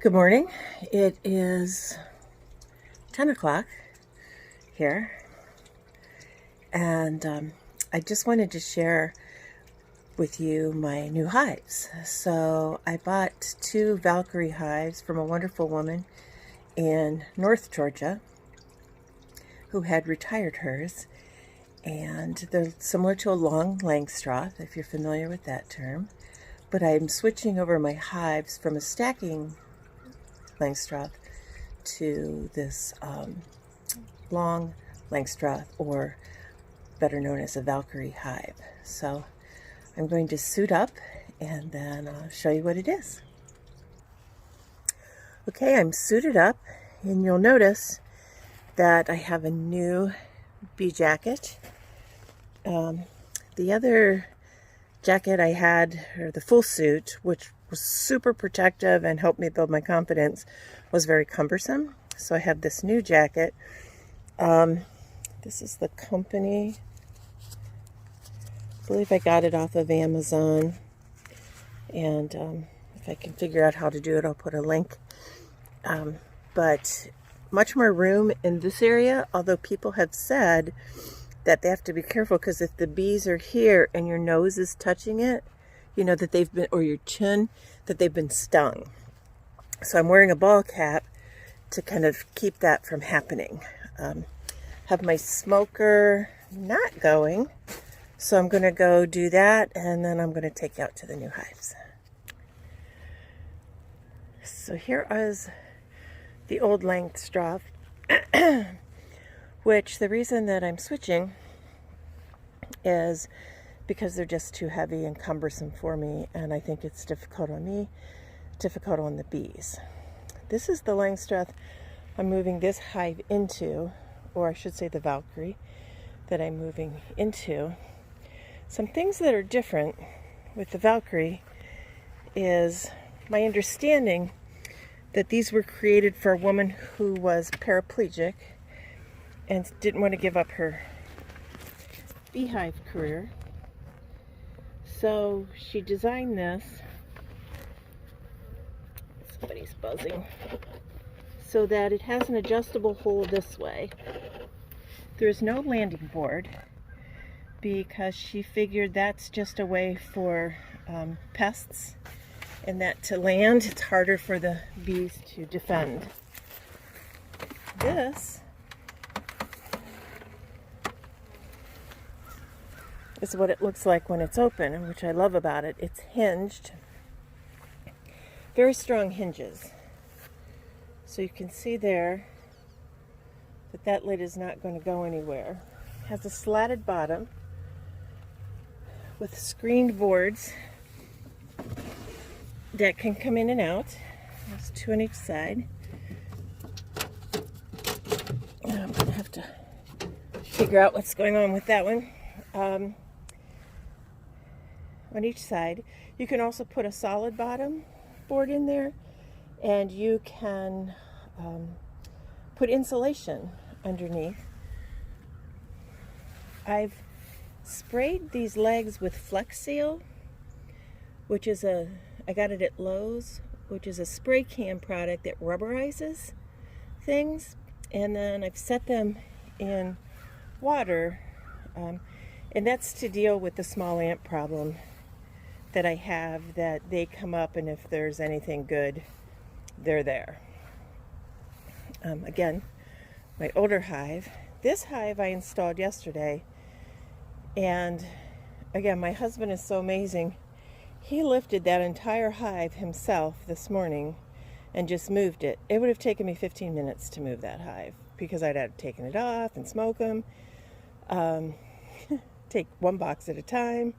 Good morning. It is 10 o'clock here, and I just wanted to share with you my new hives. So I bought 2 Valkyrie hives from a wonderful woman in North Georgia who had retired hers, and they're similar to a long Langstroth, if you're familiar with that term. But I'm switching over my hives from a stacking Langstroth to this long Langstroth, or better known as a Valkyrie hive. So I'm going to suit up and then I'll show you what it is. Okay, I'm suited up, and you'll notice that I have a new bee jacket. The other jacket I had, or the full suit, which was super protective and helped me build my confidence, was very cumbersome. So I have this new jacket. This is the company. I believe I got it off of Amazon. And if I can figure out how to do it, I'll put a link. But much more room in this area, although people have said that they have to be careful, because if the bees are here and your nose is touching it, you know that they've been, or your chin, that they've been stung. So I'm wearing a ball cap to kind of keep that from happening. Have my smoker not going, so I'm going to go do that, and then I'm going to take you out to the new hives. So here is the old Langstroth, which the reason that I'm switching is because they're just too heavy and cumbersome for me, and I think it's difficult on me, difficult on the bees. This is the Langstroth I'm moving this hive into, or I should say the Valkyrie that I'm moving into. Some things that are different with the Valkyrie is my understanding that these were created for a woman who was paraplegic and didn't want to give up her beehive career. So she designed this, somebody's buzzing, so that it has an adjustable hole this way. There's no landing board, because she figured that's just a way for pests, and that to land, it's harder for the bees to defend. This is what it looks like when it's open, which I love about it. It's hinged, very strong hinges. So you can see there that that lid is not going to go anywhere. It has a slatted bottom with screened boards that can come in and out. There's 2 on each side. I'm going to have to figure out what's going on with that one. On each side. You can also put a solid bottom board in there, and you can put insulation underneath. I've sprayed these legs with Flex Seal, which is I got it at Lowe's, which is a spray can product that rubberizes things, and then I've set them in water, and that's to deal with the small ant problem that I have, that they come up, and if there's anything good, they're there. Again, my older hive. This hive I installed yesterday, and again, my husband is so amazing. He lifted that entire hive himself this morning and just moved it. It would have taken me 15 minutes to move that hive, because I'd have taken it off and smoke them. Take one box at a time.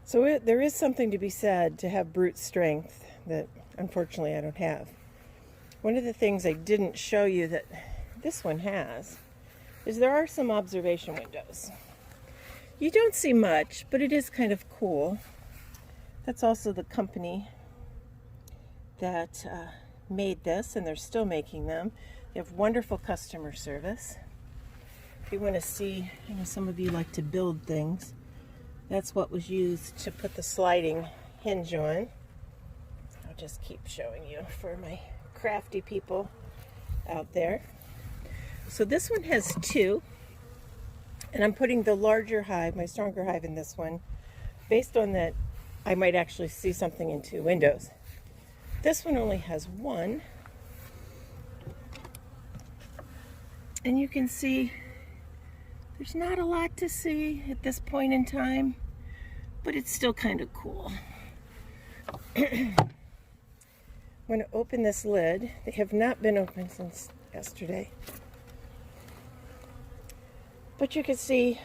So there is something to be said to have brute strength that unfortunately I don't have. One of the things I didn't show you that this one has is there are some observation windows. You don't see much, but it is kind of cool. That's also the company that made this, and they're still making them. They have wonderful customer service. If you want to see, I know some of you like to build things. That's what was used to put the sliding hinge on. I'll just keep showing you for my crafty people out there. So this one has 2, and I'm putting the larger hive, my stronger hive, in this one. Based on that, I might actually see something in 2 windows. This one only has 1. And you can see there's not a lot to see at this point in time, but it's still kind of cool. I'm going to open this lid. They have not been open since yesterday. But you can see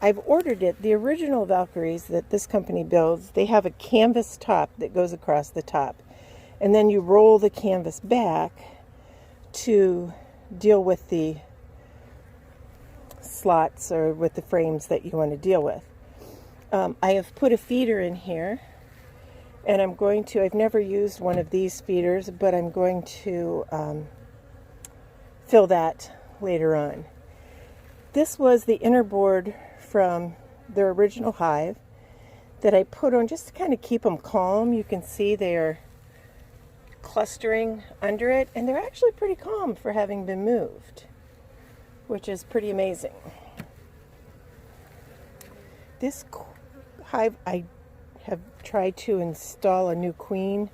I've ordered it. The original Valkyries that this company builds, they have a canvas top that goes across the top. And then you roll the canvas back to deal with the slots or with the frames that you want to deal with. I have put a feeder in here, and I'm going to, I've never used one of these feeders, but I'm going to fill that later on. This was the inner board from their original hive that I put on just to kind of keep them calm. You can see they are clustering under it, and they're actually pretty calm for having been moved, which is pretty amazing. This hive, I have tried to install a new queen.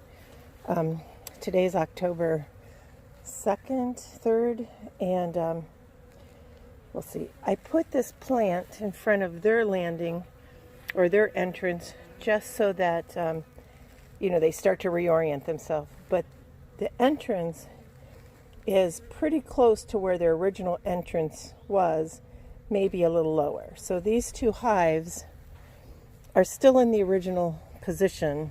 Today's October 2nd, 3rd, and we'll see. I put this plant in front of their landing or their entrance just so that they start to reorient themselves. But the entrance is pretty close to where their original entrance was, maybe a little lower. So these 2 hives are still in the original position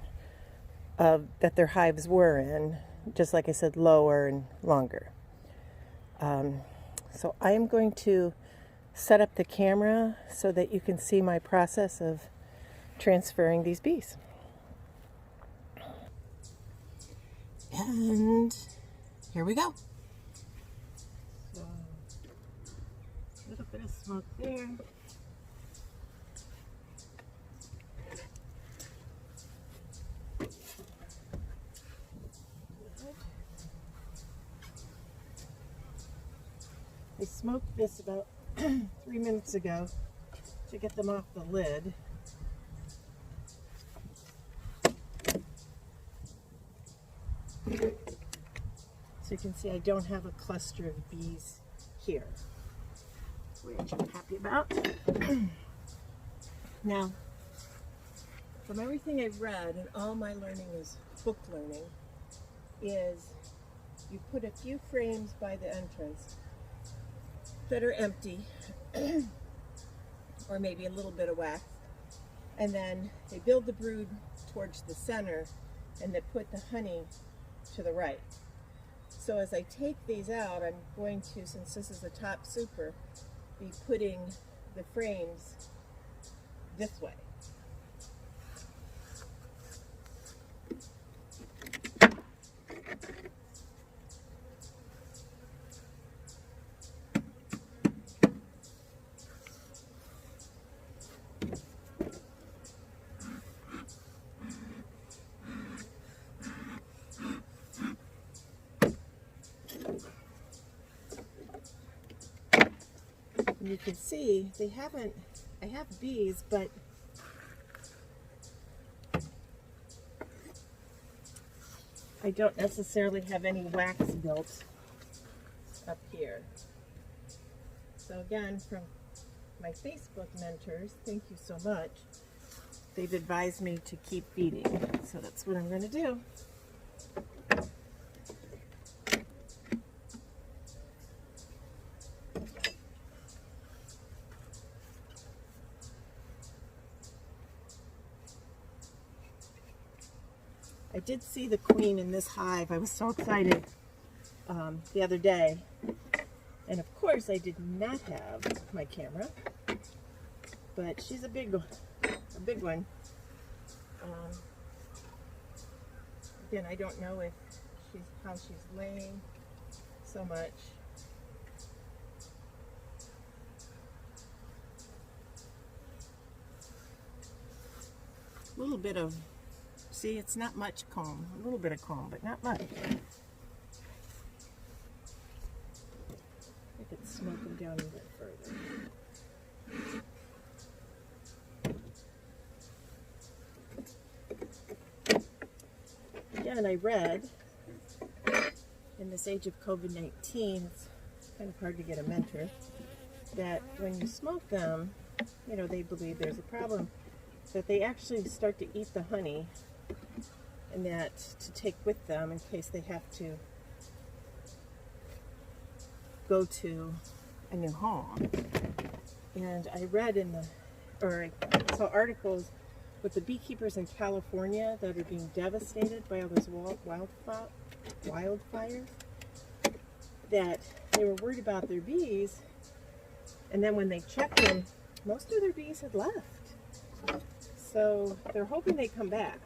that their hives were in, just like I said, lower and longer. So I am going to set up the camera so that you can see my process of transferring these bees. And here we go. So, a little bit of smoke there. I smoked this about 3 minutes ago to get them off the lid. So you can see I don't have a cluster of bees here, which I'm happy about. Now, from everything I've read, and all my learning is book learning, is you put a few frames by the entrance that are empty, or maybe a little bit of wax, and then they build the brood towards the center, and they put the honey to the right. So as I take these out, I'm going to, since this is a top super, be putting the frames this way. You can see they haven't, I have bees, but I don't necessarily have any wax built up here. So again, from my Facebook mentors, thank you so much. They've advised me to keep feeding, so that's what I'm going to do. I did see the queen in this hive. I was so excited the other day. And of course I did not have my camera, but she's a big one. Again, I don't know if how she's laying so much. A little bit of See, it's not much comb. A little bit of comb, but not much. I could smoke them down even further. Again, I read, in this age of COVID-19, it's kind of hard to get a mentor, that when you smoke them, you know, they believe there's a problem, that they actually start to eat the honey, and that to take with them in case they have to go to a new home. And I read I saw articles with the beekeepers in California that are being devastated by all those wildfires, that they were worried about their bees, and then when they checked them, most of their bees had left. So they're hoping they come back,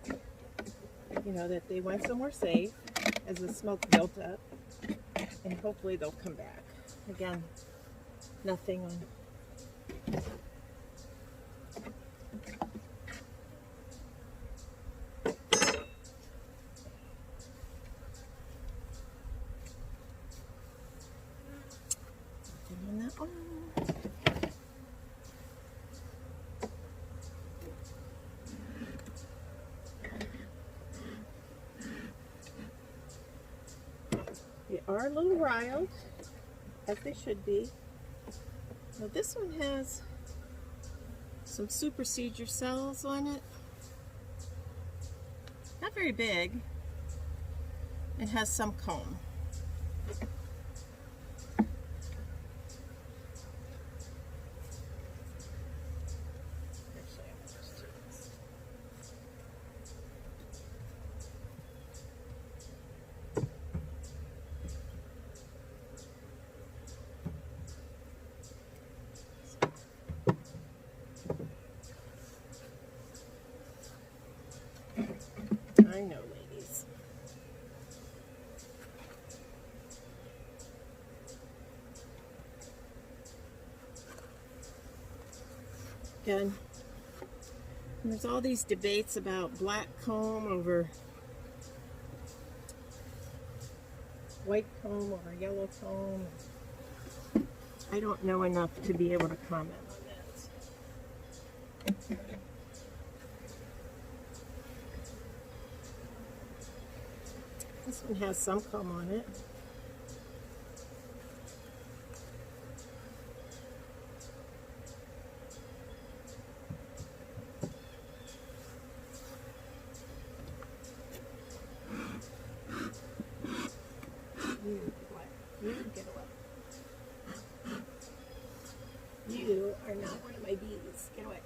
you know, that they went somewhere safe as the smoke built up, and hopefully they'll come back. Again, nothing on that one. They are a little riled, as they should be. Now this one has some supersedure cells on it. Not very big. It has some comb. I know, ladies. Again, there's all these debates about black comb over white comb over yellow comb. I don't know enough to be able to comment on that. This one has some comb on it. You get away. You are not one of my bees. Get away.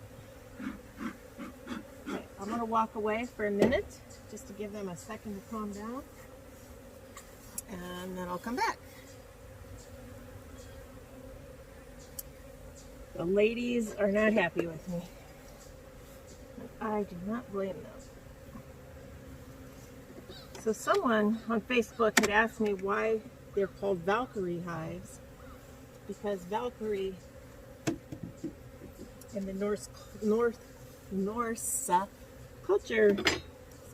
Okay, I'm going to walk away for a minute just to give them a second to calm down. And then I'll come back. The ladies are not happy with me. I do not blame them. So someone on Facebook had asked me why they're called Valkyrie hives, because Valkyrie in the Norse culture is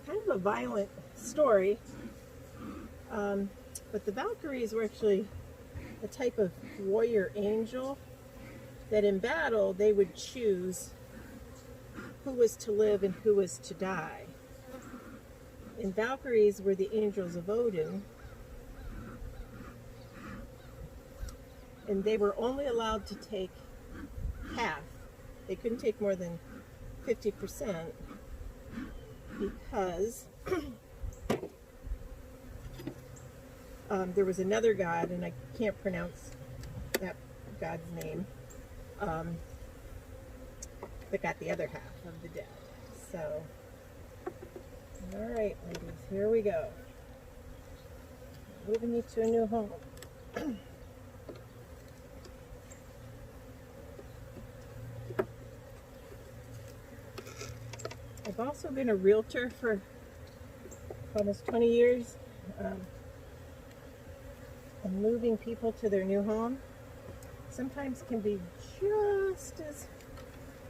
kind of a violent story. But the Valkyries were actually a type of warrior angel that in battle they would choose who was to live and who was to die. And Valkyries were the angels of Odin. And they were only allowed to take half. They couldn't take more than 50% because there was another god, and I can't pronounce that god's name, that got the other half of the dead. So, all right, ladies, here we go. Moving you to a new home. I've also been a realtor for almost 20 years. And moving people to their new home sometimes can be just as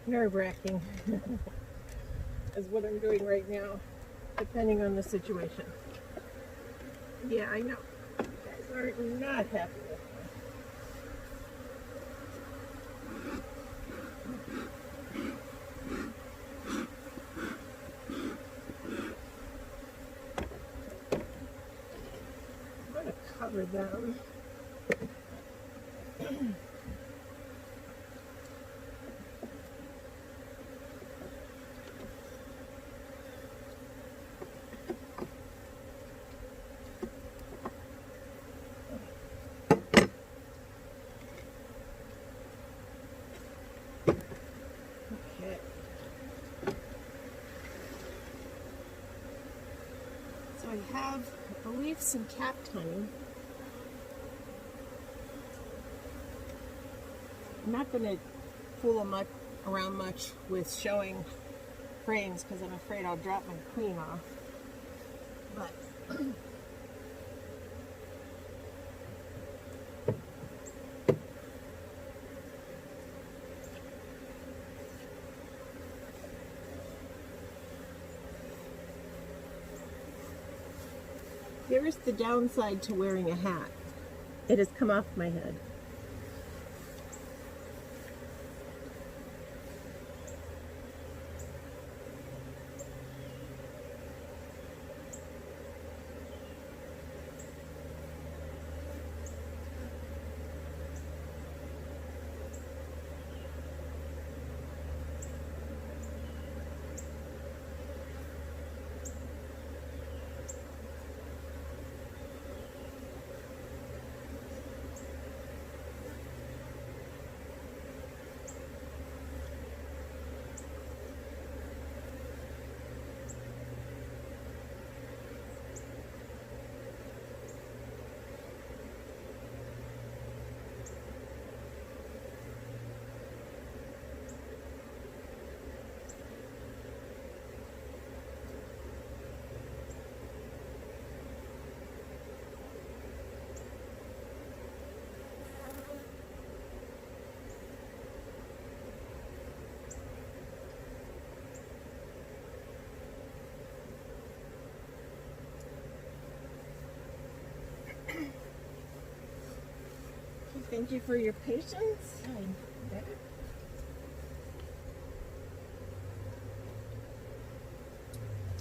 nerve-wracking as what I'm doing right now. depending on the situation. Yeah, I know. You guys are not happy with me. I'm going to cover them. Okay. So I have, I believe, some capped honey. I'm not going to fool them around much with showing frames because I'm afraid I'll drop my queen off. But here is the downside to wearing a hat. It has come off my head. Thank you for your patience.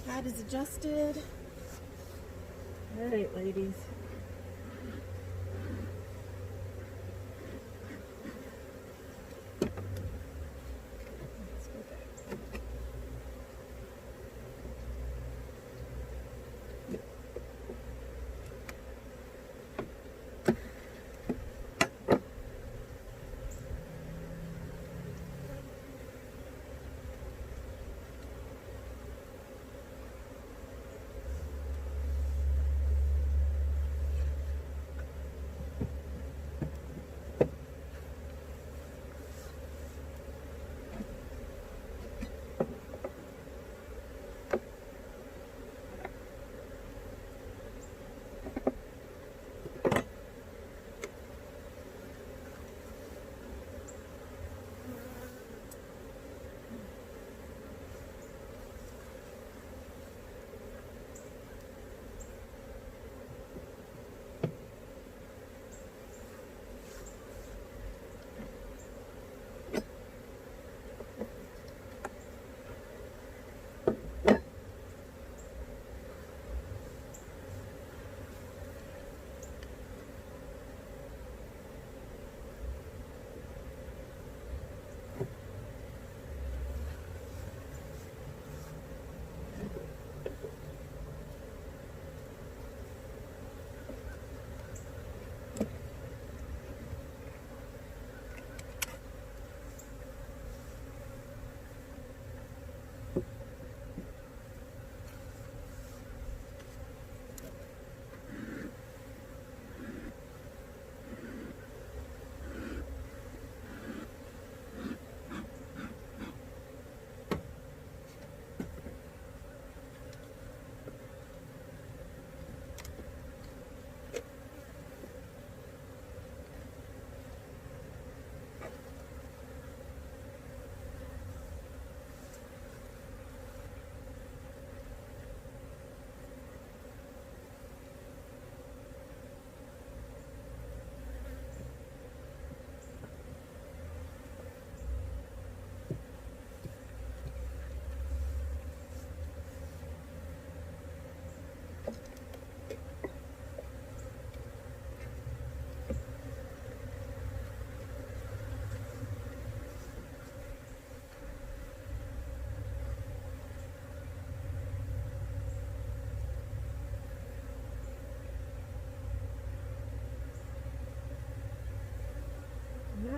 Hat is adjusted. All right, ladies. Let's go back.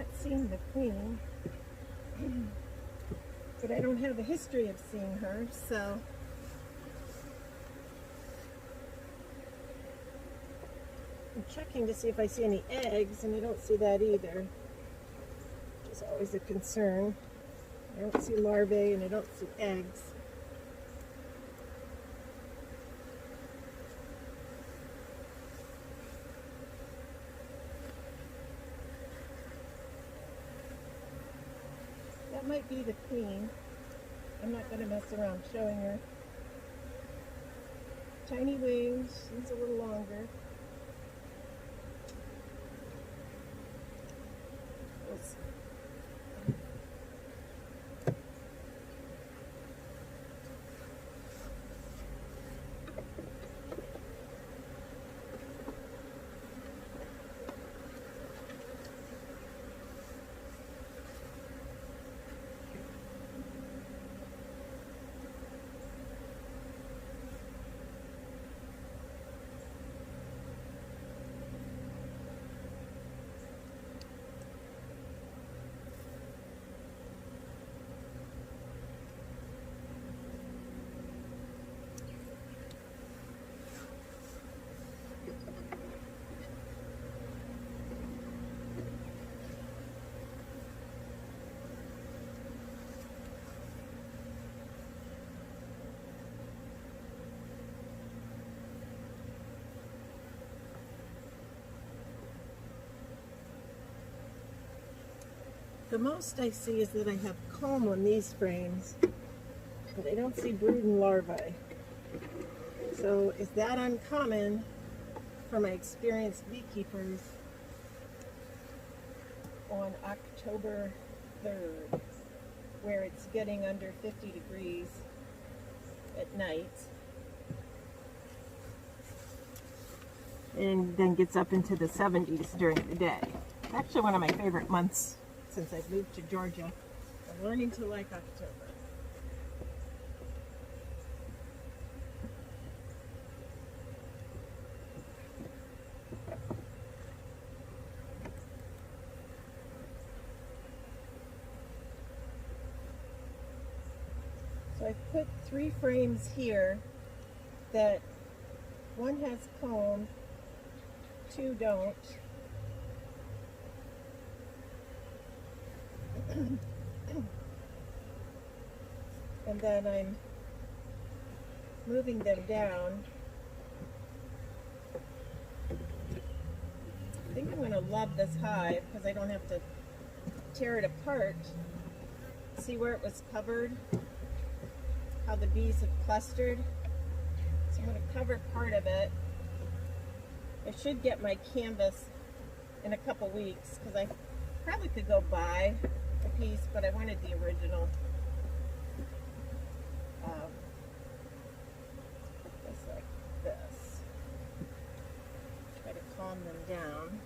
not seen the queen, but I don't have a history of seeing her, so I'm checking to see if I see any eggs, and I don't see that either, which is always a concern. I don't see larvae and I don't see eggs. That might be the queen. I'm not going to mess around showing her. Tiny wings, she's a little longer. We'll see. The most I see is that I have comb on these frames, but I don't see brood and larvae. So is that uncommon for my experienced beekeepers on October 3rd, where it's getting under 50 degrees at night and then gets up into the 70s during the day? It's actually one of my favorite months since I've moved to Georgia. I'm learning to like October. So I've put 3 frames here that one has comb, 2 don't. And then I'm moving them down. I think I'm going to love this hive because I don't have to tear it apart. See where it was covered? How the bees have clustered? So I'm going to cover part of it. I should get my canvas in a couple weeks because I probably could go buy a piece, but I wanted the original. Just like this. Try to calm them down.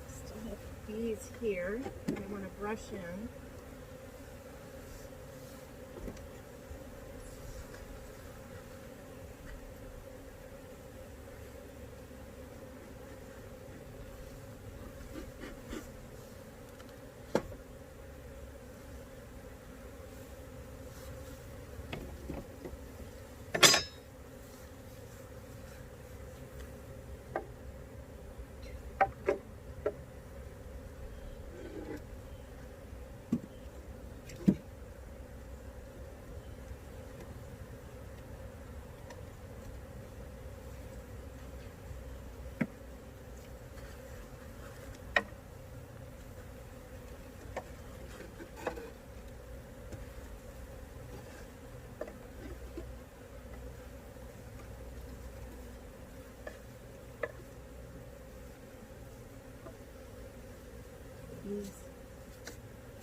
Still have bees here that I want to brush in.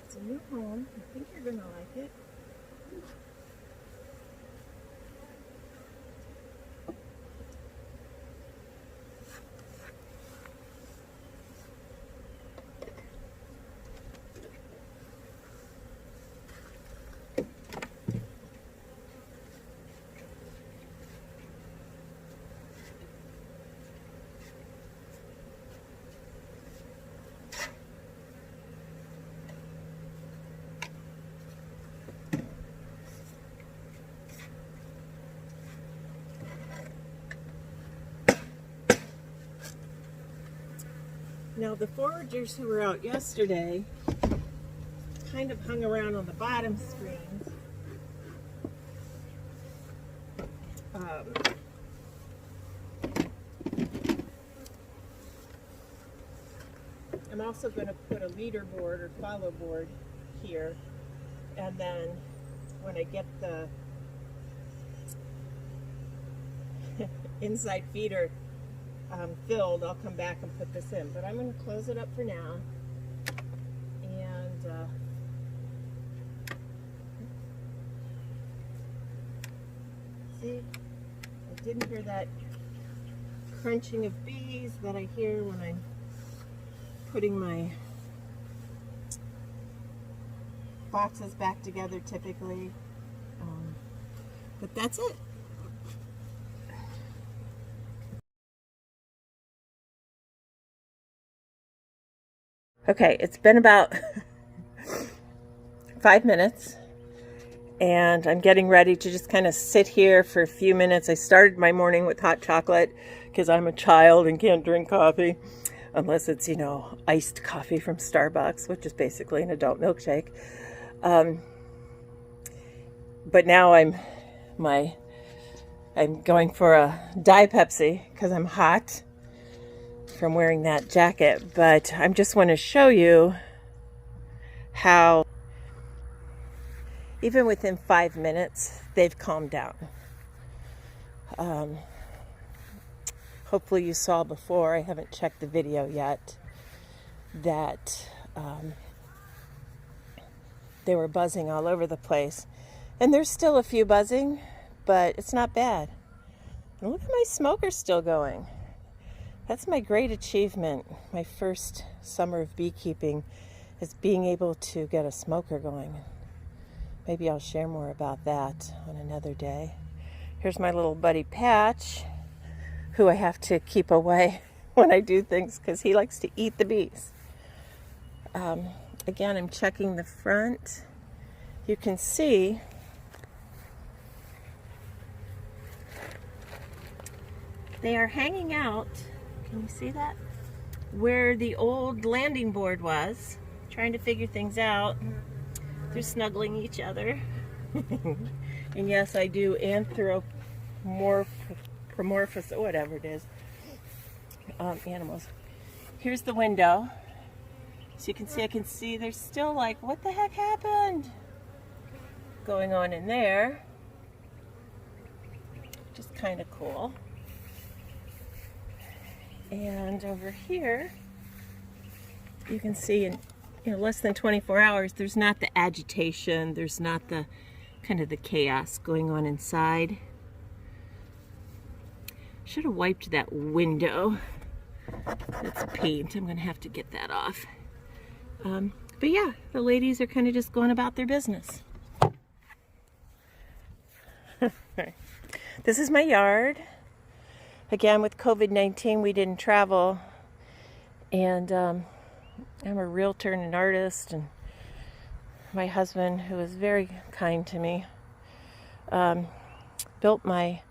It's a new home. I think you're going to like it. Now the foragers who were out yesterday kind of hung around on the bottom screens. I'm also going to put a leaderboard or follow board here, and then when I get the inside feeder filled, I'll come back and put this in. But I'm going to close it up for now. And see, I didn't hear that crunching of bees that I hear when I'm putting my boxes back together typically. But that's it. Okay, it's been about 5 minutes, and I'm getting ready to just kind of sit here for a few minutes. I started my morning with hot chocolate because I'm a child and can't drink coffee unless it's, you know, iced coffee from Starbucks, which is basically an adult milkshake. But now I'm going for a Diet Pepsi because I'm hot from wearing that jacket. But I just want to show you how even within 5 minutes they've calmed down. Hopefully you saw before, I haven't checked the video yet, that they were buzzing all over the place. And there's still a few buzzing, but it's not bad. And look at my smoker still going. That's my great achievement. My first summer of beekeeping is being able to get a smoker going. Maybe I'll share more about that on another day. Here's my little buddy Patch, who I have to keep away when I do things because he likes to eat the bees. Again, I'm checking the front. You can see they are hanging out. Can you see that? Where the old landing board was, trying to figure things out. They're snuggling each other. And yes, I do anthropomorphous, whatever it is, animals. Here's the window. So you can see, I can see there's still like, what the heck happened? Going on in there. Just kind of cool. And over here, you can see in less than 24 hours, there's not the agitation, there's not the kind of the chaos going on inside. Should have wiped that window. That's paint. I'm going to have to get that off. But yeah, the ladies are kind of just going about their business. This is my yard. Again, with COVID-19, we didn't travel. And I'm a realtor and an artist. And my husband, who was very kind to me, built my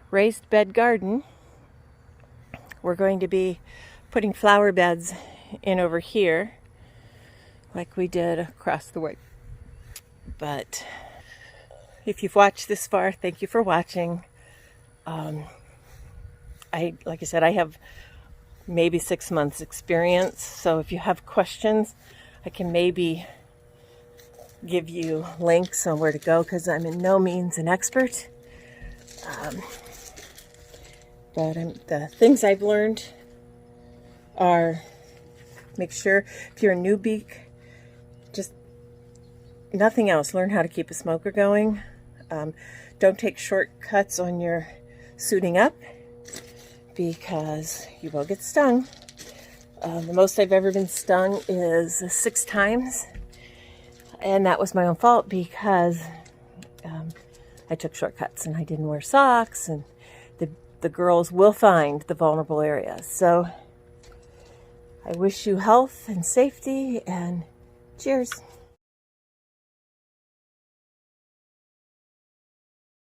raised bed garden. We're going to be putting flower beds in over here like we did across the way. But if you've watched this far, thank you for watching. Like I said, I have maybe 6 months experience, so if you have questions, I can maybe give you links on where to go because I'm in no means an expert. But the things I've learned are make sure if you're a new beak, just nothing else, learn how to keep a smoker going. Don't take shortcuts on your suiting up because you will get stung. The most I've ever been stung is 6 times. And that was my own fault because I took shortcuts and I didn't wear socks, and the girls will find the vulnerable areas. So I wish you health and safety, and cheers.